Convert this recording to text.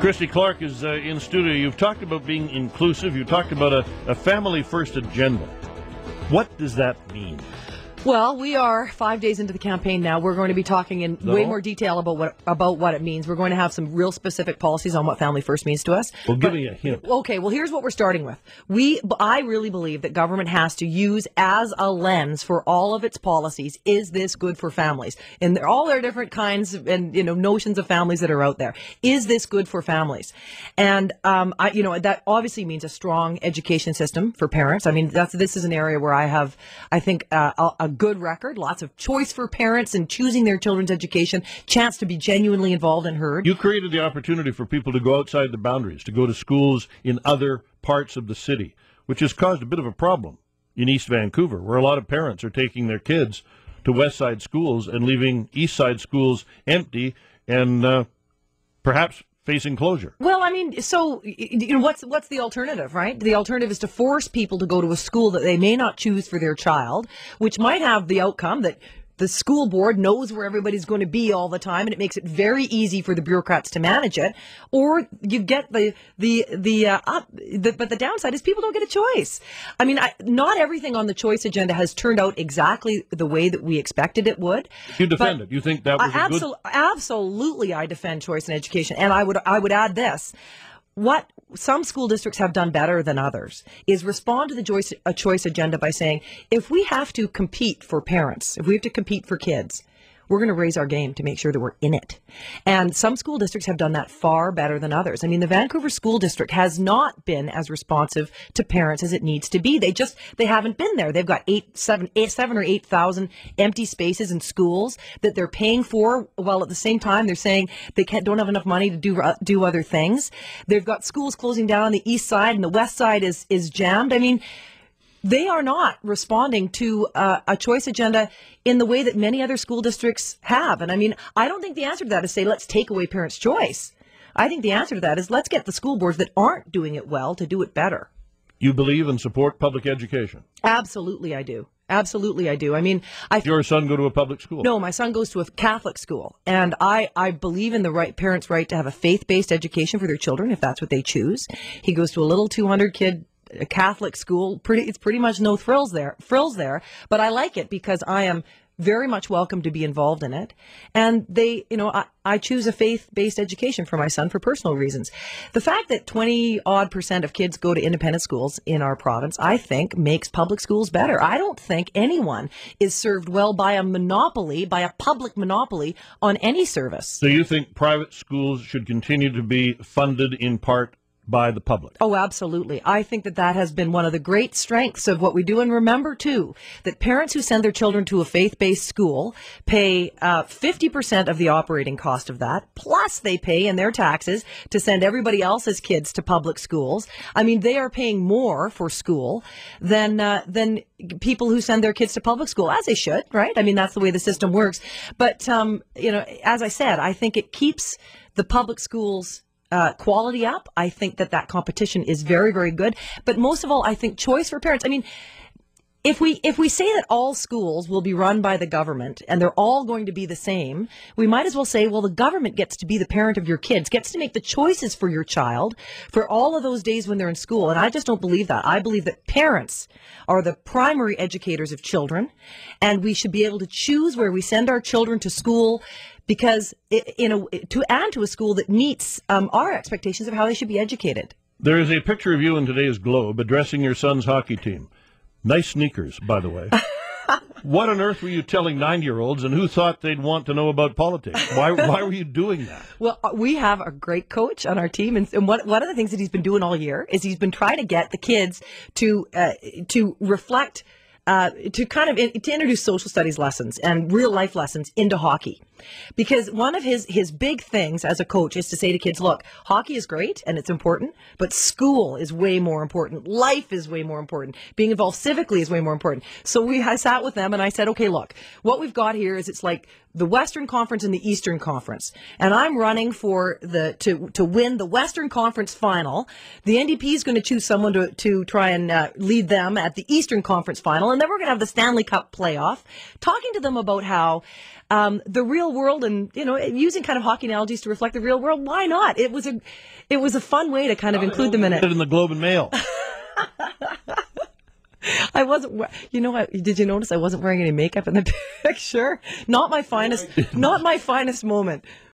Christy Clark is in studio. You've talked about being inclusive. You talked about a family-first agenda. What does that mean? Well, we are 5 days into the campaign now. We're going to be talking in way more detail about what it means. We're going to have some real specific policies on what Family First means to us. Well, give me a hint. Okay, well, here's what we're starting with. I really believe that government has to use as a lens for all of its policies, is this good for families? And all their different kinds and notions of families that are out there. Is this good for families? And that obviously means a strong education system for parents. I mean, this is an area where I have, I think, a good record, lots of choice for parents in choosing their children's education, chance to be genuinely involved and heard. You created the opportunity for people to go outside the boundaries, to go to schools in other parts of the city, which has caused a bit of a problem in East Vancouver, where a lot of parents are taking their kids to West Side schools and leaving East Side schools empty and perhaps facing closure. Well, I mean, so what's the alternative, right? The alternative is to force people to go to a school that they may not choose for their child, which might have the outcome that the school board knows where everybody's going to be all the time, and it makes it very easy for the bureaucrats to manage it. Or you get but the downside is people don't get a choice. I mean, not everything on the choice agenda has turned out exactly the way that we expected it would. You defend it. You think that was absolutely, I defend choice in education, and I would add this. What some school districts have done better than others is respond to the choice agenda by saying, if we have to compete for parents, if we have to compete for kids, we're going to raise our game to make sure that we're in it. And some school districts have done that far better than others. I mean, the Vancouver School District has not been as responsive to parents as it needs to be. They haven't been there. They've got 7 or 8,000 empty spaces in schools that they're paying for, while at the same time they're saying they don't have enough money to do other things. They've got schools closing down on the east side, and the west side is jammed. I mean, they are not responding to a choice agenda in the way that many other school districts have. And I mean, I don't think the answer to that is say, let's take away parents' choice. I think the answer to that is let's get the school boards that aren't doing it well to do it better. You believe and support public education? Absolutely, I do. Absolutely, I do. I mean, Does your son go to a public school? No, my son goes to a Catholic school, and I believe in the parents' right to have a faith-based education for their children if that's what they choose. He goes to a little 200-kid a Catholic school. It's pretty much no frills there, but I like it because I am very much welcome to be involved in it. And I choose a faith-based education for my son for personal reasons. The fact that 20% of kids go to independent schools in our province, I think, makes public schools better. I don't think anyone is served well by a public monopoly on any service. So you think private schools should continue to be funded in part by the public? Oh, absolutely. I think that has been one of the great strengths of what we do. And remember, too, that parents who send their children to a faith-based school pay 50% of the operating cost of that, plus they pay in their taxes to send everybody else's kids to public schools. I mean, they are paying more for school than people who send their kids to public school, as they should, right? I mean, that's the way the system works. But, as I said, I think it keeps the public schools quality up. I think that competition is very, very good. But most of all, I think choice for parents. I mean, if we say that all schools will be run by the government and they're all going to be the same, we might as well say, well, the government gets to be the parent of your kids, gets to make the choices for your child for all of those days when they're in school. And I just don't believe that. I believe that parents are the primary educators of children, and we should be able to choose where we send our children to school, because to a school that meets our expectations of how they should be educated. There is a picture of you in today's Globe addressing your son's hockey team. Nice sneakers, by the way. What on earth were you telling 9-year-olds, and who thought they'd want to know about politics? Why were you doing that? Well, we have a great coach on our team, and one of the things that he's been doing all year is he's been trying to get the kids to reflect, to introduce social studies lessons and real life lessons into hockey. Because one of his big things as a coach is to say to kids, look, hockey is great and it's important, but school is way more important. Life is way more important. Being involved civically is way more important. So I sat with them and I said, okay, look, what we've got here is it's like the Western Conference and the Eastern Conference. And I'm running for to win the Western Conference final. The NDP is going to choose someone to try and lead them at the Eastern Conference final. And then we're going to have the Stanley Cup playoff, talking to them about how the real real world, and using kind of hockey analogies to reflect the real world. Why not? It was a fun way to kind of include them in it. In the Globe and Mail. I wasn't, did you notice I wasn't wearing any makeup in the picture? Not my finest moment.